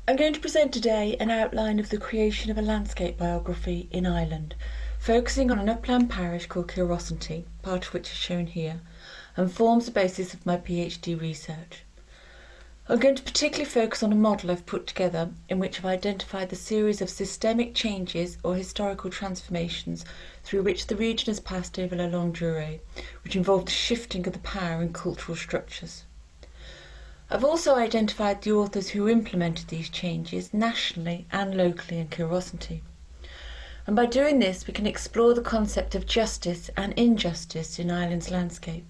I'm going to present today an outline of the creation of a landscape biography in Ireland, focusing on an upland parish called Kilrossenty, part of which is shown here, and forms the basis of my PhD research. I'm going to particularly focus on a model I've put together in which I've identified the series of systemic changes or historical transformations through which the region has passed over la longue durée, which involved the shifting of the power and cultural structures. I've also identified the authors who implemented these changes nationally and locally in Kilrossenty. And by doing this, we can explore the concept of justice and injustice in Ireland's landscape,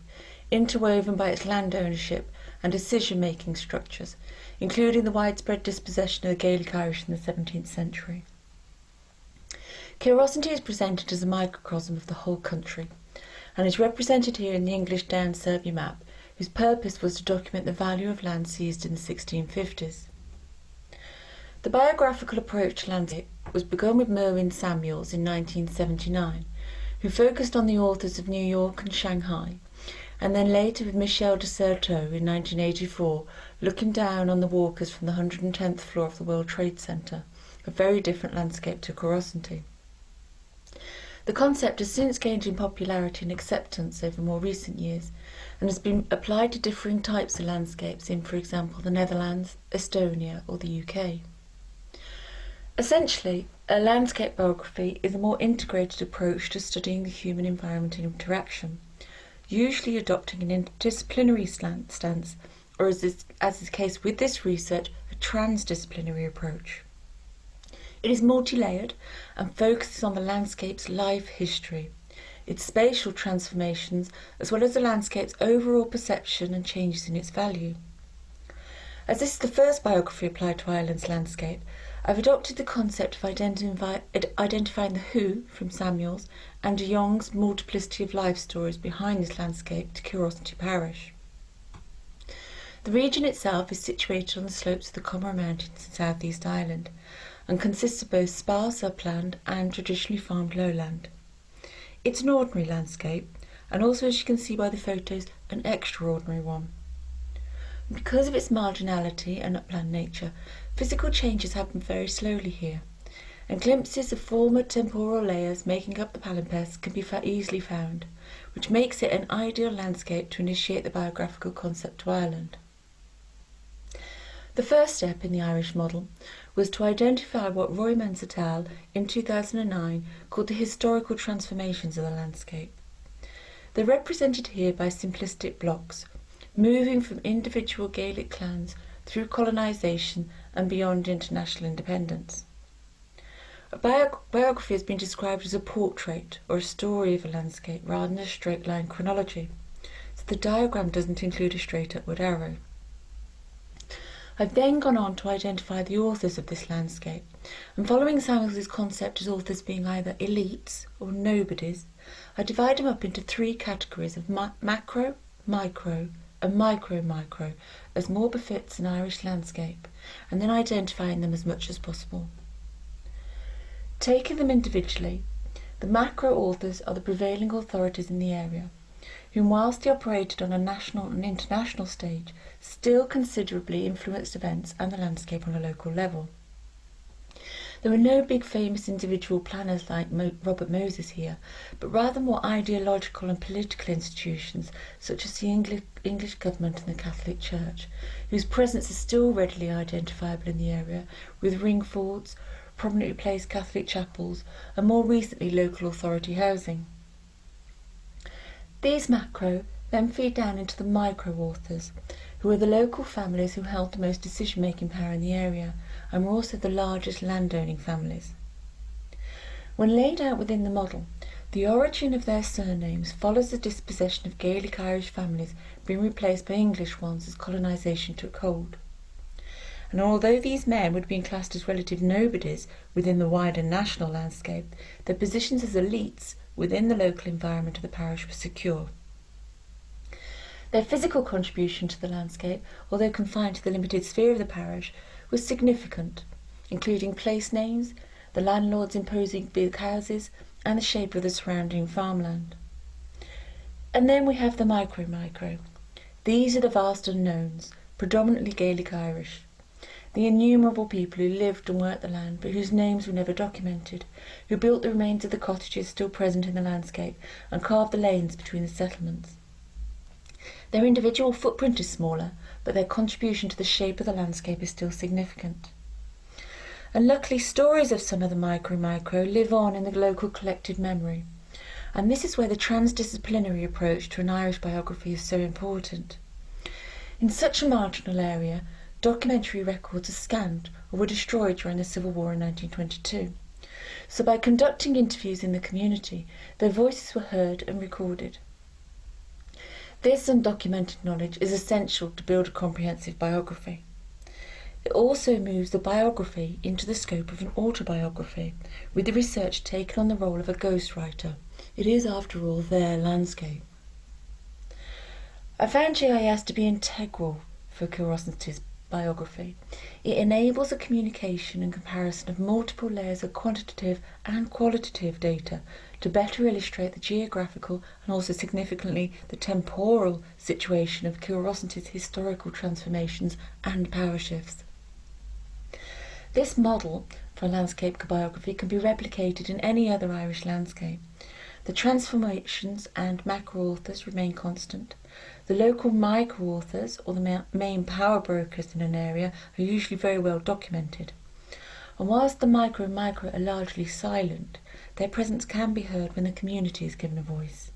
interwoven by its land ownership and decision-making structures, including the widespread dispossession of the Gaelic Irish in the 17th century. Kilrossenty is presented as a microcosm of the whole country, and is represented here in the English Down survey map, whose purpose was to document the value of land seized in the 1650s. The biographical approach to landscape was begun with Merwin Samuels in 1979, who focused on the authors of New York and Shanghai, and then later with Michel de Certeau in 1984, looking down on the walkers from the 110th floor of the World Trade Center, a very different landscape to Kilrossenty. The concept has since gained in popularity and acceptance over more recent years, and has been applied to differing types of landscapes in, for example, the Netherlands, Estonia or the UK. Essentially, a landscape biography is a more integrated approach to studying the human environment and interaction, usually adopting an interdisciplinary stance, or as is the case with this research, a transdisciplinary approach. It is multi-layered and focuses on the landscape's life history, its spatial transformations, as well as the landscape's overall perception and changes in its value. As this is the first biography applied to Ireland's landscape, I've adopted the concept of identifying the who from Samuels and de Jong's multiplicity of life stories behind this landscape to Kilrossenty parish. The region itself is situated on the slopes of the Comber Mountains in South East Ireland, and consists of both sparse upland and traditionally farmed lowland. It's an ordinary landscape, and also, as you can see by the photos, an extraordinary one. Because of its marginality and upland nature, physical changes happen very slowly here, and glimpses of former temporal layers making up the palimpsest can be easily found, which makes it an ideal landscape to initiate the biographical concept to Ireland. The first step in the Irish model was to identify what Roymans et al. In 2009 called the historical transformations of the landscape. They're represented here by simplistic blocks, moving from individual Gaelic clans through colonisation and beyond international independence. A biography has been described as a portrait or a story of a landscape rather than a straight-line chronology, so the diagram doesn't include a straight upward arrow. I've then gone on to identify the authors of this landscape, and following Samuels' concept as authors being either elites or nobodies, I divide them up into three categories of macro, micro and micro-micro, as more befits an Irish landscape, and then identifying them as much as possible. Taking them individually, the macro authors are the prevailing authorities in the area, whom whilst they operated on a national and international stage, still considerably influenced events and the landscape on a local level. There were no big famous individual planners like Robert Moses here, but rather more ideological and political institutions such as the English government and the Catholic Church, whose presence is still readily identifiable in the area, with ring forts, prominently placed Catholic chapels, and more recently local authority housing. These macro then feed down into the micro authors, who are the local families who held the most decision-making power in the area, and were also the largest landowning families. When laid out within the model, the origin of their surnames follows the dispossession of Gaelic Irish families being replaced by English ones as colonisation took hold. And although these men would have been classed as relative nobodies within the wider national landscape, their positions as elites within the local environment of the parish were secure. Their physical contribution to the landscape, although confined to the limited sphere of the parish, was significant, including place names, the landlord's imposing big houses, and the shape of the surrounding farmland. And then we have the micro. These are the vast unknowns, predominantly Gaelic Irish. the innumerable people who lived and worked the land but whose names were never documented, who built the remains of the cottages still present in the landscape and carved the lanes between the settlements. Their individual footprint is smaller, but their contribution to the shape of the landscape is still significant. And luckily, stories of some of the micro live on in the local collected memory. And this is where the transdisciplinary approach to an Irish biography is so important. In such a marginal area, documentary records are scanned or were destroyed during the Civil War in 1922. So by conducting interviews in the community, their voices were heard and recorded. This undocumented knowledge is essential to build a comprehensive biography. It also moves the biography into the scope of an autobiography, with the research taken on the role of a ghostwriter. It is, after all, their landscape. I found GIS to be integral for Curiosity's biography. It enables a communication and comparison of multiple layers of quantitative and qualitative data to better illustrate the geographical and also significantly the temporal situation of Curiosity's historical transformations and power shifts. This model for a landscape biography can be replicated in any other Irish landscape. The transformations and macro-authors remain constant. The local micro-authors, or the main power brokers in an area, are usually very well documented. And whilst the micro are largely silent, their presence can be heard when the community is given a voice.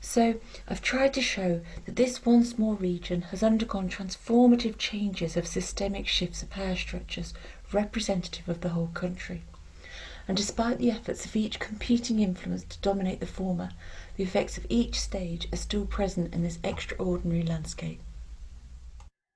So, I've tried to show that this once more region has undergone transformative changes of systemic shifts of power structures representative of the whole country. And despite the efforts of each competing influence to dominate the former, the effects of each stage are still present in this extraordinary landscape.